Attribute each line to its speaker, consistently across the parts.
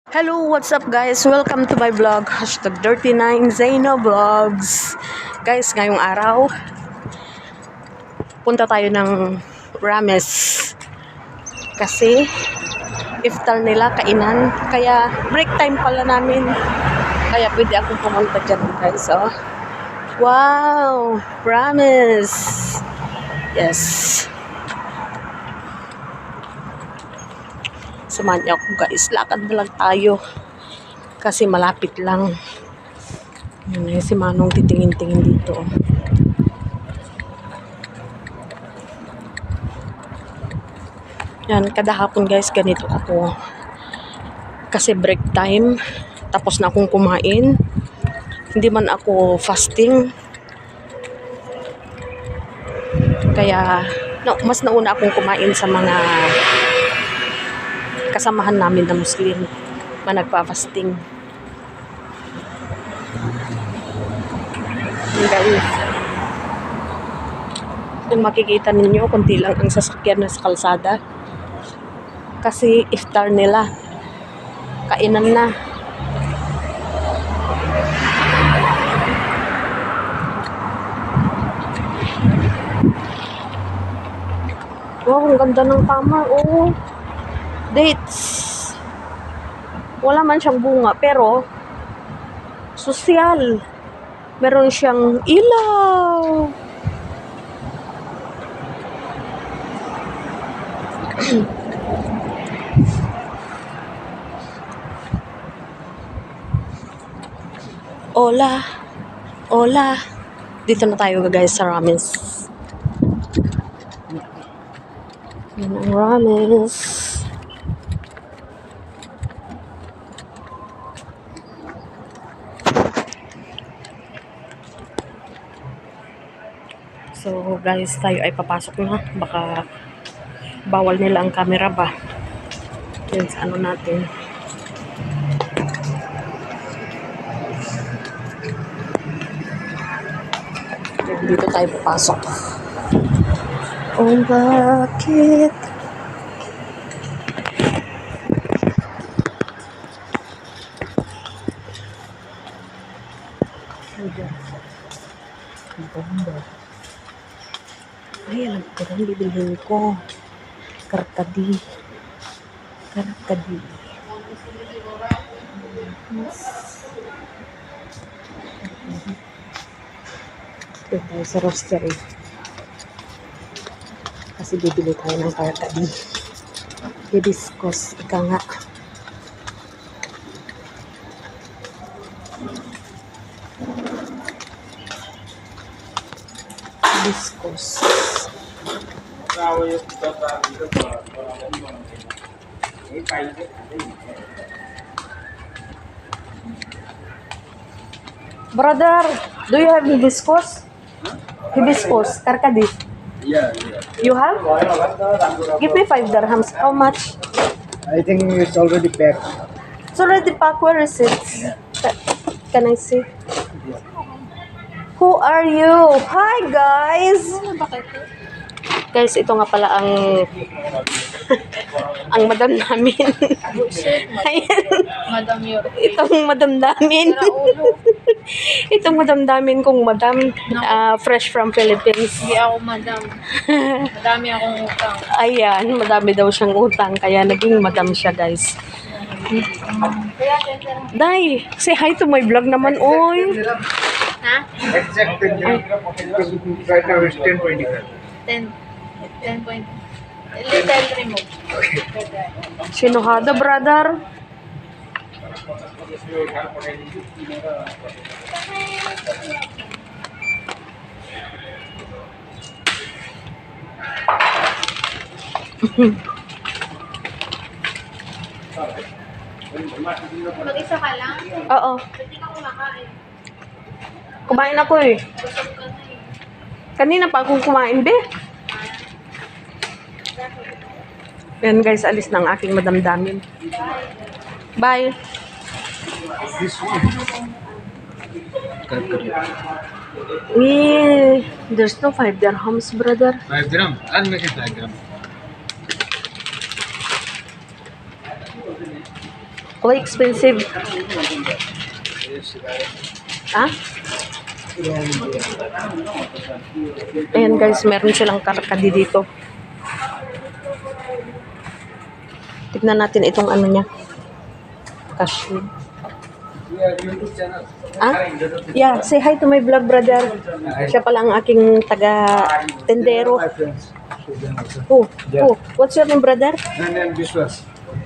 Speaker 1: Hello, what's up guys? Welcome to my vlog. Hashtag 39 Zaino Vlogs. Guys, ngayong araw, punta tayo ng Rames. Kasi, iftar nila, kainan. Kaya, break time pala namin. Kaya, pwede akong pumunta dyan guys. Oh. Wow! Rames! Yes. Samahan niyo ako guys. Lakad na lang tayo. Kasi malapit lang. Yan, si Manong titingin-tingin dito. Yan, kada hapon guys, ganito ako. Kasi break time. Tapos na akong kumain. Hindi man ako fasting. Kaya, no, mas nauna akong kumain sa mga kasamahan namin na Muslim na nagpa-fasting. Guys, kung makikita ninyo, kunti lang ang sasakyan na sa kalsada. Kasi iftar nila. Kainan na. Wow, ang ganda ng tama. Oh. Dates. Wala man siyang bunga, pero sosyal. Meron siyang ilaw. Hola. Hola. Dito na tayo guys sa Rames. Yan ang Rames. So guys, tayo ay papasok na. Baka bawal nila ang camera ba. Yan sa ano natin. Yan, dito tayo papasok. Oh, bakit? Ay, alam ko rin, bibilhin ko. Karkadi. Karkadi. Ito tayo sa roastery. Kasi bibili tayo ng karkadi. Hibiscus, ika nga. Hibiscus. Brother, do you have hibiscus? Hibiscus, karkadi.
Speaker 2: Yeah.
Speaker 1: You have? Give me 5 dirhams. How much?
Speaker 2: I think it's already packed.
Speaker 1: It's already packed. Where is it? Can I see? Who are you? Hi guys! Guys, ito nga pala ang ang madam namin. Ayan.
Speaker 3: Madam yun.
Speaker 1: Itong madam namin. Itong madam namin kong madam fresh from Philippines.
Speaker 3: Hindi ako madam. Madami akong utang.
Speaker 1: Ayan, madami daw siyang utang kaya naging madam siya guys. Day, say hi to my vlog naman, oy.
Speaker 3: Ha?
Speaker 2: Exact right now it's 10:25.
Speaker 3: 10 point. Little remove.
Speaker 1: Sinuhada, brother.
Speaker 3: Mag-isa ka lang?
Speaker 1: Oo.
Speaker 3: Hindi ka kumakain.
Speaker 1: Kumain ako eh.
Speaker 3: Busog ka na eh.
Speaker 1: Kanina pa akong kumain, be. Yan guys, alis na ang aking madamdamin. Bye.
Speaker 2: This one.
Speaker 1: There's no 5 dirhams, brother.
Speaker 2: 5 dirham. I'll make it 5 dirham.
Speaker 1: How expensive? Ha? Ayan guys, meron silang karkadi dito. Tignan natin itong ano niya. Cashew. Ah? Yeah, say hi to my vlog brother. Siya pala ang aking taga-tendero.
Speaker 2: My friends.
Speaker 1: Who? What's your name brother?
Speaker 2: And then Biswas.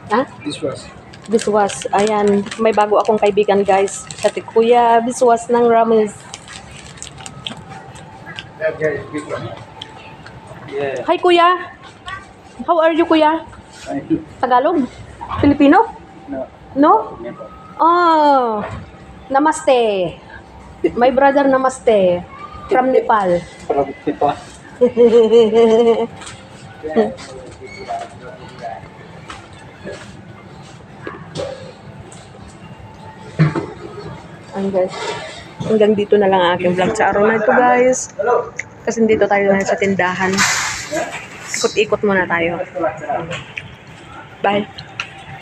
Speaker 1: Ha?
Speaker 2: Biswas.
Speaker 1: Biswas. Ayan, may bago akong kaibigan guys. Sa Kuya Biswas ng Rames.
Speaker 2: That guy is Biswas. Yeah.
Speaker 1: Hi Kuya. How are you Kuya? Tagalog? Filipino?
Speaker 2: No.
Speaker 1: No? Oh, namaste. My brother namaste. From Nepal. Ayan guys. Hanggang dito na lang ang aking vlog sa araw na ito guys. Kasi dito tayo na sa tindahan. Ikot-ikot muna tayo. Bye.